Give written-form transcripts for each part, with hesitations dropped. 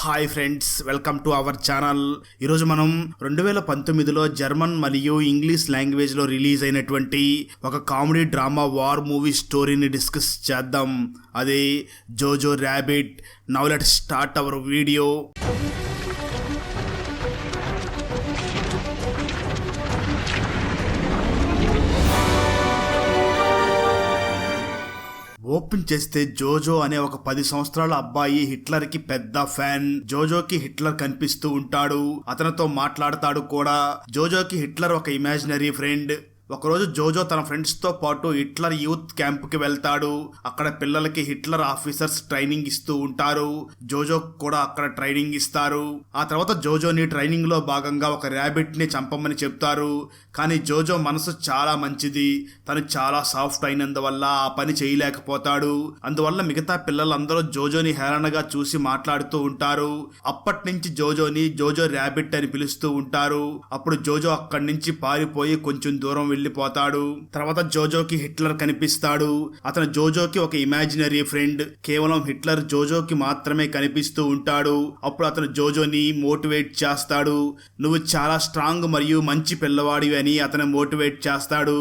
Hi friends, welcome to our channel. ఈరోజు మనం 2019లో జర్మన్ మరియు ఇంగ్లీష్ లాంగ్వేజ్లో రిలీజ్ అయినటువంటి ఒక కామెడీ డ్రామా వార్ మూవీ స్టోరీని డిస్కస్ చేద్దాం. అదే Jojo Rabbit. Now let's start our video. Open చేస్తే జోజో అనే ఒక 10 సంవత్సరాల అబ్బాయి హిట్లర్కి పెద్ద ఫ్యాన్. జోజోకి హిట్లర్ కనిపిస్తూ ఉంటాడు, అతనితో మాట్లాడతాడు కూడా. జోజోకి హిట్లర్ ఒక ఇమాజినరీ ఫ్రెండ్. ఒకరోజు జోజో తన ఫ్రెండ్స్తో పాటు హిట్లర్ యూత్ క్యాంప్కి వెళ్తాడు. అక్కడ పిల్లలకి హిట్లర్ ఆఫీసర్స్ ట్రైనింగ్ ఇస్తూ ఉంటారు. జోజో కూడా అక్కడ ట్రైనింగ్ ఇస్తారు. ఆ తర్వాత జోజోని ట్రైనింగ్ లో భాగంగా ఒక ర్యాబిట్ ని చంపమని చెప్తారు. కానీ జోజో మనసు చాలా మంచిది. తను చాలా సాఫ్ట్ అయినందువల్ల ఆ పని చేయలేకపోతాడు. అందువల్ల మిగతా పిల్లలందరూ జోజోని హేళనగా చూసి మాట్లాడుతూ ఉంటారు. అప్పటి నుంచి జోజోని జోజో ర్యాబిట్ అని పిలుస్తూ ఉంటారు. అప్పుడు జోజో అక్కడి నుంచి పారిపోయి కొంచెం దూరం వెళ్ళిపోతాడు. తర్వాత జోజోకి హిట్లర్ కనిపిస్తాడు. అతను జోజోకి ఒక ఇమాజినరీ ఫ్రెండ్. కేవలం హిట్లర్ జోజోకి మాత్రమే కనిపిస్తూ ఉంటాడు. అప్పుడు అతను జోజోని మోటివేట్ చేస్తాడు. నువ్వు చాలా స్ట్రాంగ్ మరియు మంచి పిల్లవాడివి అని అతను మోటివేట్ చేస్తాడు.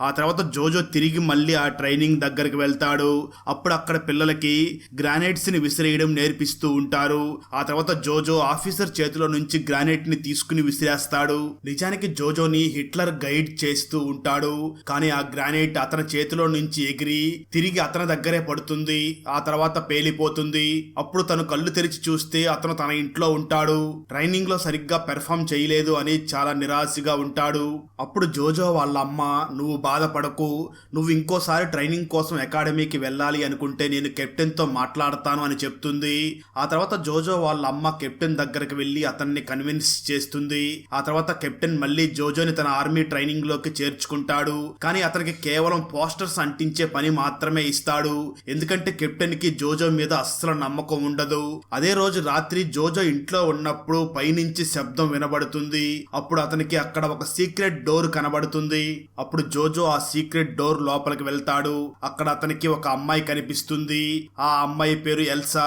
ఆ తర్వాత జోజో తిరిగి మళ్ళీ ఆ ట్రైనింగ్ దగ్గరికి వెళ్తాడు. అప్పుడు అక్కడ పిల్లలకి గ్రానైట్స్ ని విసిరేయడం నేర్పిస్తూ ఉంటారు. ఆ తర్వాత జోజో ఆఫీసర్ చేతిలో నుంచి గ్రానైట్ ని తీసుకుని విసిరేస్తాడు. నిజానికి జోజోని హిట్లర్ గైడ్ చేస్తూ ఉంటాడు. కానీ ఆ గ్రానైట్ అతని చేతిలో నుంచి ఎగిరి తిరిగి అతని దగ్గరే పడుతుంది. ఆ తర్వాత పేలిపోతుంది. అప్పుడు తను కళ్ళు తెరిచి చూస్తే అతను తన ఇంట్లో ఉంటాడు. ట్రైనింగ్ లో సరిగ్గా పెర్ఫామ్ చేయలేదు అని చాలా నిరాశగా ఉంటాడు. అప్పుడు జోజో వాళ్ళ అమ్మ, నువ్వు బాధపడకు, నువ్వు ఇంకోసారి ట్రైనింగ్ కోసం అకాడమీకి వెళ్ళాలి అనుకుంటే నేను కెప్టెన్ తో మాట్లాడతాను అని చెప్తుంది. ఆ తర్వాత జోజో వాళ్ళ అమ్మ కెప్టెన్ దగ్గరికి వెళ్ళి అతన్ని కన్విన్స్ చేస్తుంది. ఆ తర్వాత కెప్టెన్ మళ్ళీ జోజోని తన ఆర్మీ ట్రైనింగ్ లోకి చేర్చుకుంటాడు. కానీ అతనికి కేవలం పోస్టర్స్ అంటించే పని మాత్రమే ఇస్తాడు. ఎందుకంటే కెప్టెన్ కి జోజో మీద అస్సలు నమ్మకం ఉండదు. అదే రోజు రాత్రి జోజో ఇంట్లో ఉన్నప్పుడు పైనుంచి శబ్దం వినబడుతుంది. అప్పుడు అతనికి అక్కడ ఒక సీక్రెట్ డోర్ కనబడుతుంది. అప్పుడు జోజో ఆ సీక్రెట్ డోర్ లోపలికి వెళ్తాడు. అక్కడ అతనికి ఒక అమ్మాయి కనిపిస్తుంది. ఆ అమ్మాయి పేరు ఎల్సా.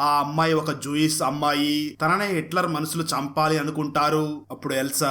ఆ అమ్మాయి ఒక జూయిస్ అమ్మాయి. తననే హిట్లర్ మనుషులు చంపాలి అనుకుంటారు. అప్పుడు ఎల్సా,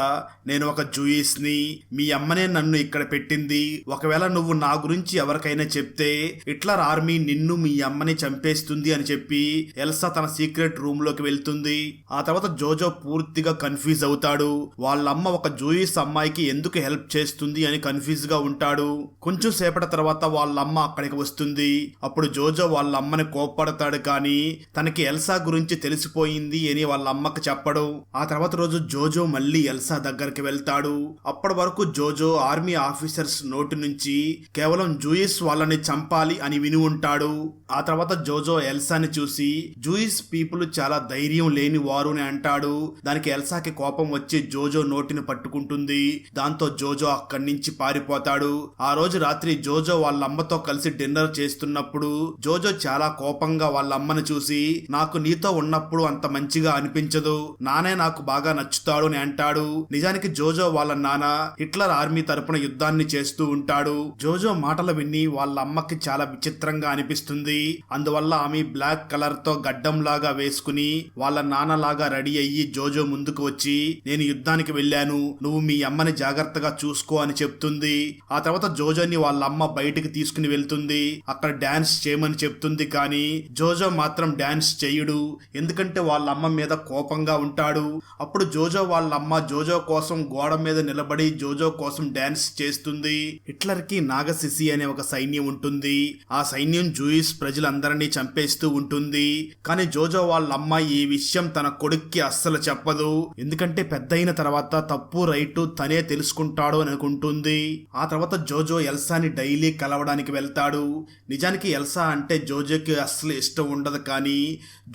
నేను ఒక జూయిస్ ని, మీ అమ్మనే నన్ను ఇక్కడ పెట్టింది. ఒకవేళ నువ్వు నా గురించి ఎవరికైనా చెప్తే హిట్లర్ ఆర్మీ నిన్ను మీ అమ్మని చంపేస్తుంది అని చెప్పి ఎల్సా తన సీక్రెట్ రూమ్ లోకి వెళ్తుంది. ఆ తర్వాత జోజో పూర్తిగా కన్ఫ్యూజ్ అవుతాడు. వాళ్ళమ్మ ఒక జూయిస్ అమ్మాయికి ఎందుకు హెల్ప్ చేస్తుంది అని కన్ఫ్యూజ్ గా ఉంటాడు. కొంచెం సేపటి తర్వాత వాళ్ళమ్మ అక్కడికి వస్తుంది. అప్పుడు జోజో వాళ్ళ అమ్మని కోప్పడతాడు. కానీ తనకి ఎల్సా గురించి తెలిసిపోయింది అని వాళ్ళ అమ్మకి చెప్పడు. ఆ తర్వాత రోజు జోజో మళ్ళీ ఎల్సా దగ్గరికి వెళ్తాడు. అప్పటి వరకు జోజో ఆర్మీ ఆఫీసర్స్ నోటి నుంచి కేవలం జూయిస్ వాళ్ళని చంపాలి అని విని ఉంటాడు. ఆ తర్వాత జోజో ఎల్సాని చూసి జూయిస్ పీపుల్ చాలా ధైర్యం లేని వారు అని అంటాడు. దానికి ఎల్సాకి కోపం వచ్చి జోజో నోటిని పట్టుకుంటుంది. దాంతో జోజో అక్కడి నుంచి పారిపోతాడు. ఆ రోజు రాత్రి జోజో వాళ్ళ అమ్మతో కలిసి డిన్నర్ చేస్తున్నప్పుడు జోజో చాలా కోపంగా వాళ్ళ అమ్మని చూసి, నాకు నీతో ఉన్నప్పుడు అంత మంచిగా అనిపించదు, నానే నాకు బాగా నచ్చుతాడు అని అంటాడు. నిజానికి జోజో వాళ్ళ నాన్న హిట్లర్ ఆర్మీ తరపున యుద్ధాన్ని చేస్తూ ఉంటాడు. జోజో మాటలు విని వాళ్ళ అమ్మకి చాలా విచిత్రంగా అనిపిస్తుంది. అందువల్ల ఆమె బ్లాక్ కలర్ తో గడ్డం లాగా వేసుకుని వాళ్ళ నాన్న లాగా రెడీ అయ్యి జోజో ముందుకు వచ్చి, నేను యుద్ధానికి వెళ్ళాను, నువ్వు మీ అమ్మని జాగ్రత్తగా చూసుకో అని చెప్తుంది. ఆ తర్వాత జోజోని వాళ్ళ అమ్మ బయటికి తీసుకుని వెళ్తుంది. అక్కడ డాన్స్ చేయమని చెప్తుంది. కానీ జోజో మాత్రం డాన్స్ చేయడు. ఎందుకంటే వాళ్ళ అమ్మ మీద కోపంగా ఉంటాడు. అప్పుడు జోజో వాళ్ళ అమ్మ జోజో కోసం గోడ మీద నిలబడి జోజో కోసం డాన్స్ చేస్తుంది. హిట్లర్ కి నాగసిసి అనే ఒక సైన్యం ఉంటుంది. ఆ సైన్యం జూయిస్ ప్రజలందరినీ చంపేస్తూ ఉంటుంది. కానీ జోజో వాళ్ళ అమ్మ ఈ విషయం తన కొడుక్కి అస్సలు చెప్పదు. ఎందుకంటే పెద్దయిన తర్వాత తప్పు రైటు తనే తెలుసుకుంటాడు అని అనుకుంటుంది. ఆ తర్వాత జోజో ఎల్సాని డైలీ కలవడానికి వెళ్తాడు. నిజానికి ఎల్సా అంటే జోజోకి అస్సలు ఇష్టం ఉండదు. కానీ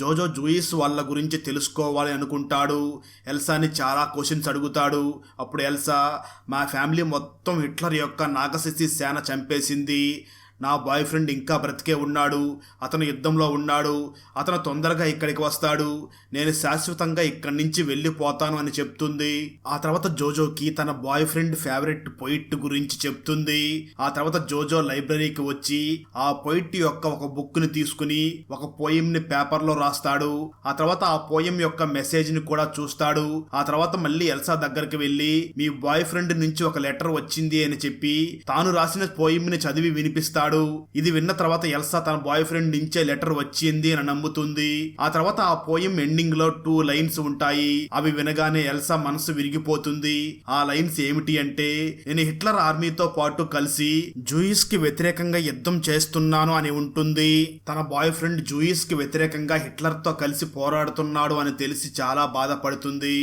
జోజో జూయిస్ వాళ్ళ గురించి తెలుసుకోవాలి అనుకుంటాడు. ఎల్సాని చాలా క్వశ్చన్స్ అడుగుతాడు. అప్పుడు ఎల్సా, మా ఫ్యామిలీ మొత్తం హిట్లర్ యొక్క నాగసిసి సేన చంపేసింది. నా బాయ్ ఫ్రెండ్ ఇంకా బ్రతికే ఉన్నాడు, అతను యుద్ధంలో ఉన్నాడు, అతను తొందరగా ఇక్కడికి వస్తాడు, నేను శాశ్వతంగా ఇక్కడి నుంచి వెళ్ళిపోతాను అని చెప్తుంది. ఆ తర్వాత జోజోకి తన బాయ్ ఫ్రెండ్ ఫేవరెట్ పొయిట్ గురించి చెప్తుంది. ఆ తర్వాత జోజో లైబ్రరీకి వచ్చి ఆ పొయిట్ యొక్క ఒక బుక్ ని తీసుకుని ఒక పోయం ని పేపర్ లో రాస్తాడు. ఆ తర్వాత ఆ పోయం యొక్క మెసేజ్ ని కూడా చూస్తాడు. ఆ తర్వాత మళ్ళీ ఎల్సా దగ్గరికి వెళ్లి మీ బాయ్ ఫ్రెండ్ నుంచి ఒక లెటర్ వచ్చింది అని చెప్పి తాను రాసిన పోయం ని చదివి వినిపిస్తాడు. ఇది విన్న తర్వాత ఎల్సా తన బాయ్ ఫ్రెండ్ నుంచే లెటర్ వచ్చింది అని నమ్ముతుంది. ఆ తర్వాత ఆ పోయం ఎండింగ్ లో 2 లైన్స్ ఉంటాయి. అవి వినగానే ఎల్సా మనసు విరిగిపోతుంది. ఆ లైన్స్ ఏమిటి అంటే, నేను హిట్లర్ ఆర్మీతో పాటు కలిసి జూయిస్ కి వ్యతిరేకంగా యుద్ధం చేస్తున్నాను అని ఉంటుంది. తన బాయ్ ఫ్రెండ్ జూయిస్ కి వ్యతిరేకంగా హిట్లర్ తో కలిసి పోరాడుతున్నాడు అని తెలిసి చాలా బాధపడుతుంది.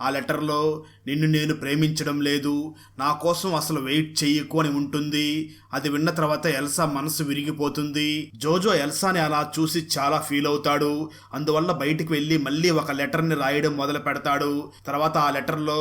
ఆ లెటర్లో నిన్ను నేను ప్రేమించడం లేదు, నా కోసం అసలు వెయిట్ చెయ్యకు అని ఉంటుంది. అది విన్న తర్వాత ఎల్సా మనసు విరిగిపోతుంది. జోజో ఎల్సాని అలా చూసి చాలా ఫీల్ అవుతాడు. అందువల్ల బయటికి వెళ్ళి మళ్ళీ ఒక లెటర్ని రాయడం మొదలు పెడతాడు. తర్వాత ఆ లెటర్లో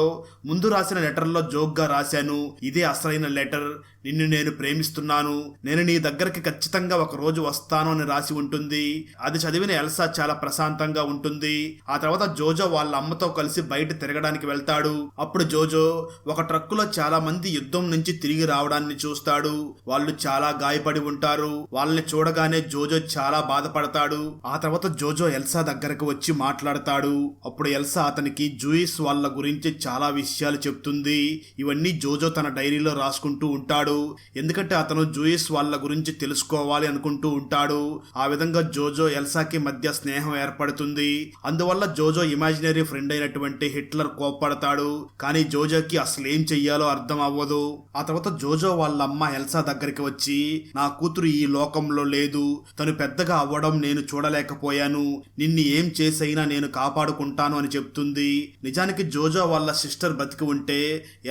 ముందు రాసిన లెటర్లో జోక్గా రాశాను, ఇదే అసలైన లెటర్, నిన్ను నేను ప్రేమిస్తున్నాను, నేను నీ దగ్గరికి ఖచ్చితంగా ఒక రోజు వస్తాను అని రాసి ఉంటుంది. అది చదివిన ఎల్సా చాలా ప్రశాంతంగా ఉంటుంది. ఆ తర్వాత జోజో వాళ్ళ అమ్మతో కలిసి బయట తిరగడానికి వెళ్తాడు. అప్పుడు జోజో ఒక ట్రక్కులో చాలా మంది యుద్ధం నుంచి తిరిగి రావడాన్ని చూస్తాడు. వాళ్ళు చాలా గాయపడి ఉంటారు. వాళ్ళని చూడగానే జోజో చాలా బాధపడతాడు. ఆ తర్వాత జోజో ఎల్సా దగ్గరకు వచ్చి మాట్లాడతాడు. అప్పుడు ఎల్సా అతనికి జూయిస్ వాళ్ళ గురించి చాలా విషయాలు చెప్తుంది. ఇవన్నీ జోజో తన డైరీలో రాసుకుంటూ ఉంటాడు. ఎందుకంటే అతను జూయిస్ వాళ్ళ గురించి తెలుసుకోవాలి అనుకుంటూ ఉంటాడు. ఆ విధంగా జోజో ఎల్సాకి మధ్య స్నేహం ఏర్పడుతుంది. అందువల్ల జోజో ఇమాజినరీ ఫ్రెండ్ అయినటువంటి హిట్లర్ కోప్పడతాడు. కానీ జోజోకి అసలు ఏం చెయ్యాలో అర్థం అవ్వదు. ఆ తర్వాత జోజో వాళ్ళ అమ్మ ఎల్సా దగ్గరికి వచ్చి, నా కూతురు ఈ లోకంలో లేదు, తను పెద్దగా అవ్వడం నేను చూడలేకపోయాను, నిన్ను ఏం చేసైనా నేను కాపాడుకుంటాను అని చెప్తుంది. నిజానికి జోజో వాళ్ళ సిస్టర్ బతికి ఉంటే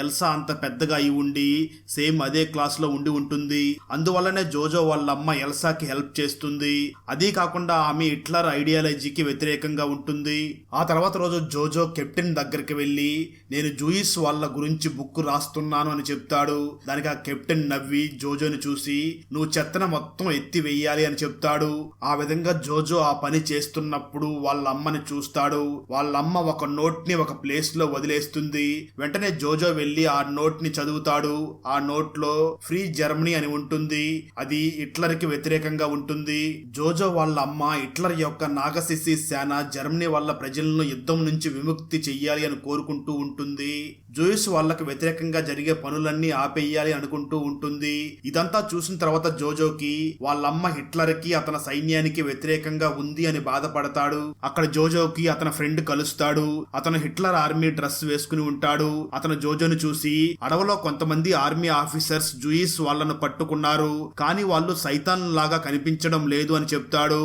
ఎల్సా అంత పెద్దగా అయి ఉండి సేమ్ అదే క్లాస్ లో ఉండి ఉంటుంది. అందువల్లనే జోజో వాళ్ళ అమ్మ ఎల్సాకి హెల్ప్ చేస్తుంది. అదీ కాకుండా ఆమె హిట్లర్ ఐడియాలజీకి వ్యతిరేకంగా ఉంటుంది. ఆ తర్వాత రోజు జోజో కెప్టెన్ దగ్గరికి వెళ్ళి నేను జూయిస్ వాళ్ళ గురించి బుక్ రాస్తున్నాను అని చెప్తాడు. దానికి ఆ కెప్టెన్ నవ్వి జోజోని చూసి నువ్వు చెత్తన మొత్తం ఎత్తి వెయ్యాలి అని చెప్తాడు. ఆ విధంగా జోజో ఆ పని చేస్తున్నప్పుడు వాళ్ళ అమ్మని చూస్తాడు. వాళ్ళ అమ్మ ఒక నోట్ ని ఒక ప్లేస్ లో వదిలేస్తుంది. వెంటనే జోజో వెళ్లి ఆ నోట్ ని చదువుతాడు. ఆ నోట్ లో ఫ్రీ జర్మనీ అని ఉంటుంది. అది హిట్లర్ కి వ్యతిరేకంగా ఉంటుంది. జోజో వాళ్ళ అమ్మ హిట్లర్ యొక్క నాగసిసి సేన జర్మనీ వాళ్ళ ప్రజలను యుద్ధం నుంచి విముక్తి చెయ్యాలి అని కోరుకుంటూ ఉంటుంది. జూయిస్ వాళ్ళకు వ్యతిరేకంగా జరిగే పనులన్నీ ఆపేయాలి అనుకుంటూ ఉంటుంది. ఇదంతా చూసిన తర్వాత జోజోకి వాళ్ళమ్మ హిట్లర్ కి అతని సైన్యానికి వ్యతిరేకంగా ఉంది అని బాధపడతాడు. అక్కడ జోజోకి అతని ఫ్రెండ్ కలుస్తాడు. అతను హిట్లర్ ఆర్మీ డ్రెస్ వేసుకుని ఉంటాడు. అతను జోజోని చూసి అడవిలో కొంతమంది ఆర్మీ ఆఫీసర్స్ జూయిస్ వాళ్ళను పట్టుకున్నారు, కానీ వాళ్ళు సైతాన్ లాగా కనిపించడం లేదు అని చెప్తాడు.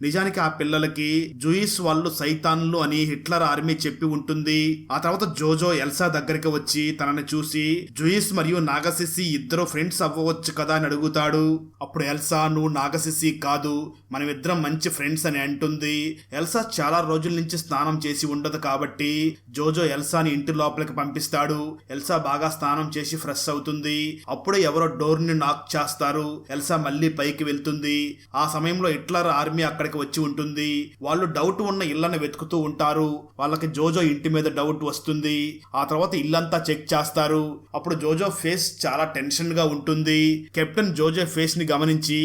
నిజానికి ఆ పిల్లలకి జూయిస్ వాళ్ళు సైతాన్లు అని హిట్లర్ ఆర్మీ చెప్పి ఉంటుంది. ఆ తర్వాత జోజో ఎల్సా దగ్గరికి వచ్చి తనని చూసి జూయిస్ మరియు నాగసిసి ఇద్దరు ఫ్రెండ్స్ అవ్వవచ్చు కదా అని అడుగుతాడు. అప్పుడు ఎల్సా నువ్వు నాగసిసి కాదు, మనమిద్దరం మంచి ఫ్రెండ్స్ అని అంటుంది. ఎల్సా చాలా రోజుల నుంచి స్నానం చేసి ఉండదు కాబట్టి జోజో ఎల్సాని ఇంటి లోపలికి పంపిస్తాడు. ఎల్సా బాగా స్నానం చేసి ఫ్రెష్ అవుతుంది. అప్పుడే ఎవరో డోర్ ని నాక్ చేస్తారు. ఎల్సా మళ్ళీ పైకి వెళ్తుంది. ఆ సమయంలో హిట్లర్ ఆర్మీ అక్కడికి వచ్చి ఉంటుంది. వాళ్ళు డౌట్ ఉన్న ఇళ్లను వెతుకుతూ ఉంటారు. వాళ్ళకి జోజో ఇంటి మీద డౌట్ వస్తుంది. ఆ తర్వాత ఇల్లంతా చెక్ చేస్తారు. అప్పుడు జోజో ఫేస్ చాలా టెన్షన్ గా ఉంటుంది. కెప్టెన్ జోజో ఫేస్ ని గమనించి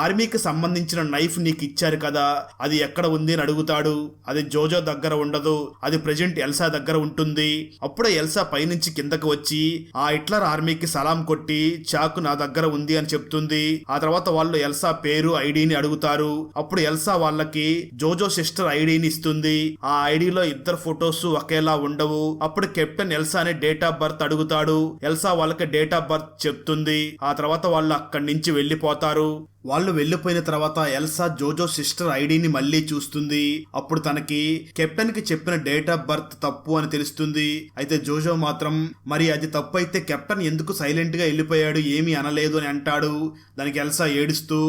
ఆర్మీకి సంబంధించిన నైఫ్ నీకు ఇచ్చారు కదా, అది ఎక్కడ ఉంది అని అడుగుతాడు. అది జోజో దగ్గర ఉండదు, అది ప్రెజెంట్ ఎల్సా దగ్గర ఉంటుంది. అప్పుడే ఎల్సా పైనుంచి కిందకు వచ్చి ఆ హిట్లర్ ఆర్మీకి సలాం కొట్టి చాకు నా దగ్గర ఉంది అని చెప్తుంది. ఆ తర్వాత వాళ్ళు ఎల్సా పేరు ఐడిని అడుగుతారు. అప్పుడు ఎల్సా వాళ్ళకి జోజో సిస్టర్ ఐడిని ఇస్తుంది. ఆ ఐడిలో ఇద్దరు ఫొటోస్ ఒకేలా ఉండవు. అప్పుడు captain Elsani date of birth అడుగుతాడు. ఎల్సా వాళ్ళకి డేట్ ఆఫ్ బర్త్ చెప్తుంది. ఆ తర్వాత వాళ్ళు అక్కడి నుంచి వెళ్లిపోతారు. వాళ్ళు వెళ్లిపోయిన తర్వాత ఎల్సా జోజో సిస్టర్ ఐడిని మళ్ళీ చూస్తుంది. అప్పుడు తనకి కెప్టెన్ కి చెప్పిన డేట్ ఆఫ్ బర్త్ తప్పు అని తెలుస్తుంది. అయితే జోజో మాత్రం మరి అది తప్పు అయితే కెప్టెన్ ఎందుకు సైలెంట్ గా వెళ్ళిపోయాడు, ఏమీ అనలేదు అని అంటాడు. దానికి ఎల్సా ఏడుస్తూ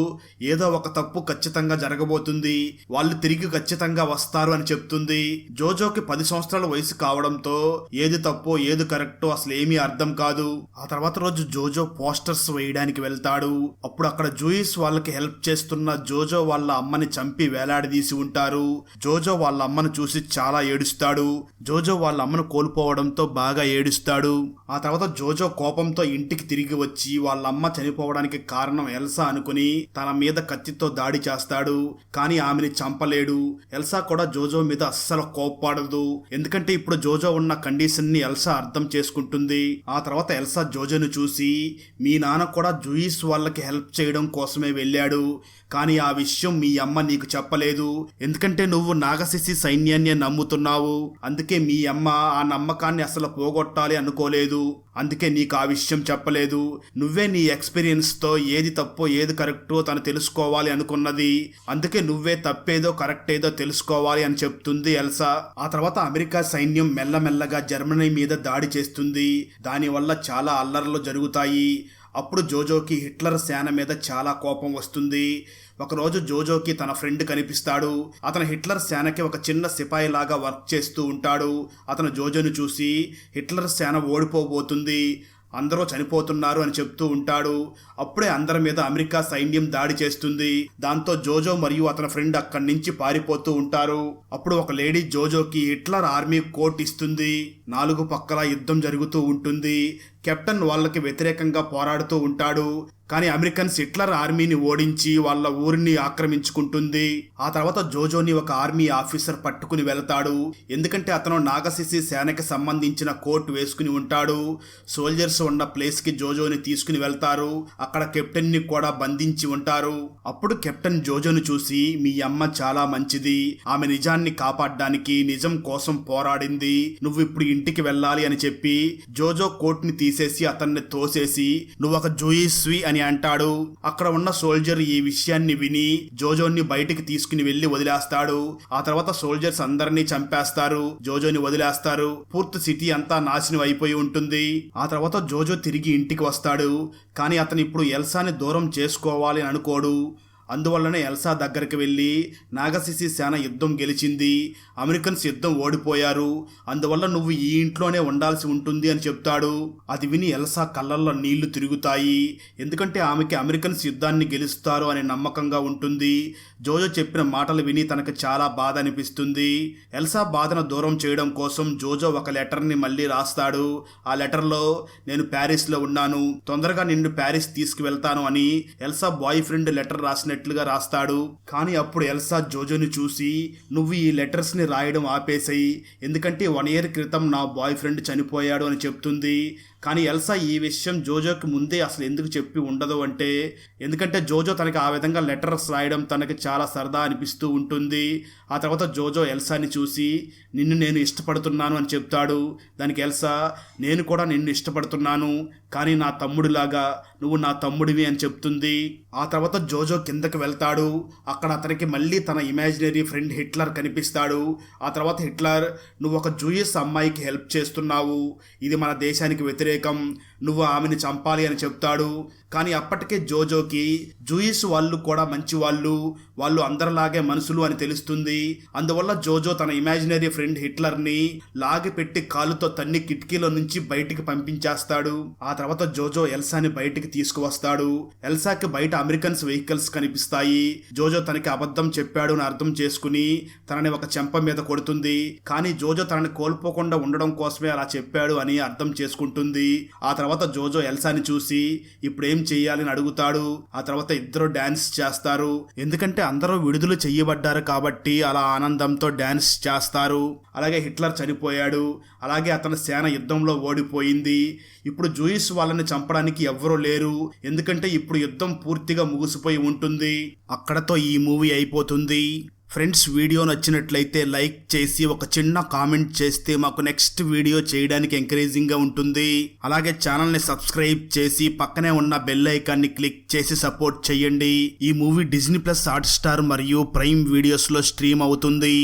ఏదో ఒక తప్పు ఖచ్చితంగా జరగబోతుంది, వాళ్ళు తిరిగి ఖచ్చితంగా వస్తారు అని చెప్తుంది. జోజోకి 10 సంవత్సరాల వయసు కావడంతో ఏది తప్పో ఏది కరెక్టో అసలు ఏమీ అర్థం కాదు. ఆ తర్వాత రోజు జోజో పోస్టర్స్ వేయడానికి వెళ్తాడు. అప్పుడు అక్కడ జూయిస్ వాళ్ళకి హెల్ప్ చేస్తున్న జోజో వాళ్ళ అమ్మని చంపి వేలాడదీసి ఉంటారు. జోజో వాళ్ళ అమ్మను చూసి చాలా ఏడుస్తాడు. జోజో వాళ్ళ అమ్మను కోల్పోవడంతో బాగా ఏడుస్తాడు. ఆ తర్వాత జోజో కోపంతో ఇంటికి తిరిగి వచ్చి వాళ్ళ అమ్మ చనిపోవడానికి కారణం ఎల్సా అనుకుని తన మీద కత్తితో దాడి చేస్తాడు. కానీ ఆమెని చంపలేడు. ఎల్సా కూడా జోజో మీద అస్సలు కోప్పడదు. ఎందుకంటే ఇప్పుడు జోజో ఉన్న కండిషన్ ని ఎల్సా అర్థం చేసుకుంటుంది. ఆ తర్వాత ఎల్సా జోజోను చూసి మీ నాన్న కూడా జూయిస్ వాళ్ళకి హెల్ప్ చేయడం కోసమే వెళ్ళాడు, కానీ ఆ విషయం మీ అమ్మ నీకు చెప్పలేదు. ఎందుకంటే నువ్వు నాగశిశి సైన్యాన్ని నమ్ముతున్నావు. అందుకే మీ అమ్మ ఆ నమ్మకాన్ని అసలు పోగొట్టాలి అనుకోలేదు. అందుకే నీకు ఆ విషయం చెప్పలేదు. నువ్వే నీ ఎక్స్పీరియన్స్ తో ఏది తప్పో ఏది కరెక్టో తను తెలుసుకోవాలి అనుకున్నది. అందుకే నువ్వే తప్పేదో కరెక్ట్ ఏదో తెలుసుకోవాలి అని చెప్తుంది ఎల్సా. ఆ తర్వాత అమెరికా సైన్యం మెల్లమెల్లగా జర్మనీ మీద దాడి చేస్తుంది. దానివల్ల చాలా అల్లర్లు జరుగుతాయి. అప్పుడు జోజోకి హిట్లర్ సేన మీద చాలా కోపం వస్తుంది. ఒకరోజు జోజోకి తన ఫ్రెండ్ కనిపిస్తాడు. అతను హిట్లర్ సేనకి ఒక చిన్న సిపాయి లాగా వర్క్ చేస్తూ ఉంటాడు. అతను జోజోను చూసి హిట్లర్ సేన ఓడిపోబోతుంది, అందరూ చనిపోతున్నారు అని చెప్తూ ఉంటాడు. అప్పుడే అందరి మీద అమెరికా సైన్యం దాడి చేస్తుంది. దాంతో జోజో మరియు అతని ఫ్రెండ్ అక్కడి నుంచి పారిపోతూ ఉంటారు. అప్పుడు ఒక లేడీ జోజోకి హిట్లర్ ఆర్మీ కోట్ ఇస్తుంది. 4 పక్కల యుద్ధం జరుగుతూ ఉంటుంది. కెప్టెన్ వాళ్ళకి వ్యతిరేకంగా పోరాడుతూ ఉంటాడు. కానీ అమెరికన్స్ హిట్లర్ ఆర్మీని ఓడించి వాళ్ళ ఊరిని ఆక్రమించుకుంటుంది. ఆ తర్వాత జోజోని ఒక ఆర్మీ ఆఫీసర్ పట్టుకుని వెళ్తాడు. ఎందుకంటే అతను నాగశిశి సేనకి సంబంధించిన కోట్ వేసుకుని ఉంటాడు. సోల్జర్స్ ఉన్న ప్లేస్ కి జోజోని తీసుకుని వెళ్తారు. అక్కడ కెప్టెన్ ని కూడా బంధించి ఉంటారు. అప్పుడు కెప్టెన్ జోజోను చూసి మీ అమ్మ చాలా మంచిది, ఆమె నిజాన్ని కాపాడడానికి నిజం కోసం పోరాడింది, నువ్వు ఇప్పుడు ఇంటికి వెళ్ళాలి అని చెప్పి జోజో కోట్ ని తీసేసి అతన్ని తోసేసి నువ్వు ఒక జూయిస్వి అని అంటాడు. అక్కడ ఉన్న సోల్జర్ ఈ విషయాన్ని విని జోజోని బయటికి తీసుకుని వెళ్లి వదిలేస్తాడు. ఆ తర్వాత సోల్జర్స్ అందరినీ చంపేస్తారు, జోజోని వదిలేస్తారు. పూర్తి సిటీ అంతా నాశనం అయిపోయి ఉంటుంది. ఆ తర్వాత జోజో తిరిగి ఇంటికి వస్తాడు. కానీ అతను ఇప్పుడు ఎల్సాని దూరం చేసుకోవాలి అని అనుకోడు. అందువల్లనే ఎల్సా దగ్గరికి వెళ్ళి నాగశిశి సేన యుద్ధం గెలిచింది, అమెరికన్స్ యుద్ధం ఓడిపోయారు, అందువల్ల నువ్వు ఈ ఇంట్లోనే ఉండాల్సి ఉంటుంది అని చెప్తాడు. అది విని ఎల్సా కళ్ళల్లో నీళ్లు తిరుగుతాయి. ఎందుకంటే ఆమెకి అమెరికన్స్ యుద్ధాన్ని గెలుస్తారు అనే నమ్మకంగా ఉంటుంది. జోజో చెప్పిన మాటలు విని తనకు చాలా బాధ అనిపిస్తుంది. ఎల్సా బాధను దూరం చేయడం కోసం జోజో ఒక లెటర్ని మళ్ళీ రాస్తాడు. ఆ లెటర్లో నేను ప్యారిస్లో ఉన్నాను, తొందరగా నిన్ను ప్యారిస్ తీసుకువెళ్తాను అని ఎల్సా బాయ్ ఫ్రెండ్ లెటర్ రాసినట్లుగా రాస్తాడు. కానీ అప్పుడు ఎల్సా జోజోని చూసి నువ్వు ఈ లెటర్స్ ని రాయడం ఆపేసాయి, ఎందుకంటే 1 year క్రితం నా బాయ్ ఫ్రెండ్ చనిపోయాడు అని చెప్తుంది. కానీ ఎల్సా ఈ విషయం జోజోకి ముందే అసలు ఎందుకు చెప్పి ఉండదు అంటే, ఎందుకంటే జోజో తనకి ఆ విధంగా లెటర్స్ రాయడం తనకి చాలా సరదా అనిపిస్తూ ఉంటుంది. ఆ తర్వాత జోజో ఎల్సాని చూసి నిన్ను నేను ఇష్టపడుతున్నాను అని చెప్తాడు. దానికి ఎల్సా నేను కూడా నిన్ను ఇష్టపడుతున్నాను, కానీ నా తమ్ముడిలాగా, నువ్వు నా తమ్ముడివి అని చెప్తుంది. ఆ తర్వాత జోజో కిందకి వెళ్తాడు. అక్కడ అతనికి మళ్ళీ తన ఇమాజినరీ ఫ్రెండ్ హిట్లర్ కనిపిస్తాడు. ఆ తర్వాత హిట్లర్ నువ్వు ఒక జూయిస్ అమ్మాయికి హెల్ప్ చేస్తున్నావు, ఇది మన దేశానికి వ్యతిరేకం, నువ్వు ఆమెను చంపాలి అని చెప్తాడు. కానీ అప్పటికే జోజోకి జూయిస్ వాళ్ళు కూడా మంచి వాళ్ళు అందరిలాగే మనుషులు అని తెలుస్తుంది. అందువల్ల జోజో తన ఇమాజినరీ ఫ్రెండ్ హిట్లర్ని లాగి పెట్టి కాలుతో తన్ని కిటికీలో నుంచి బయటికి పంపించేస్తాడు. ఆ తర్వాత జోజో ఎల్సాని బయటికి తీసుకువస్తాడు. ఎల్సాకి బయట అమెరికన్స్ వెహికల్స్ కనిపిస్తాయి. జోజో తనకి అబద్ధం చెప్పాడు అని అర్థం చేసుకుని తనని ఒక చెంప మీద కొడుతుంది. కానీ జోజో తనని కోల్పోకుండా ఉండడం కోసమే అలా చెప్పాడు అని అర్థం చేసుకుంటుంది. ఆ తర్వాత జోజో ఎల్సాని చూసి ఇప్పుడేం చెయ్యాలని అడుగుతాడు. ఆ తర్వాత ఇద్దరు డాన్స్ చేస్తారు. ఎందుకంటే అందరూ విడుదల చెయ్యబడ్డారు కాబట్టి అలా ఆనందంతో డాన్స్ చేస్తారు. అలాగే హిట్లర్ చనిపోయాడు, అలాగే అతని సేన యుద్ధంలో ఓడిపోయింది. ఇప్పుడు జూయిస్ వాళ్ళని చంపడానికి ఎవ్వరూ లేరు, ఎందుకంటే ఇప్పుడు యుద్ధం పూర్తిగా ముగిసిపోయి ఉంటుంది. అక్కడతో ఈ మూవీ అయిపోతుంది. ఫ్రెండ్స్, వీడియో నచ్చినట్లయితే లైక్ చేసి ఒక చిన్న కామెంట్ చేస్తే మాకు నెక్స్ట్ వీడియో చేయడానికి ఎంకరేజింగ్ గా ఉంటుంది. అలాగే ఛానల్ ని సబ్స్క్రైబ్ చేసి పక్కనే ఉన్న బెల్ ఐకాన్ ని క్లిక్ చేసి సపోర్ట్ చేయండి. ఈ మూవీ డిజ్నీ ప్లస్ హాట్‌స్టార్ మరియు ప్రైమ్ వీడియోస్ లో స్ట్రీమ్ అవుతుంది.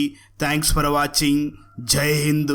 Thanks for watching. జై హింద్.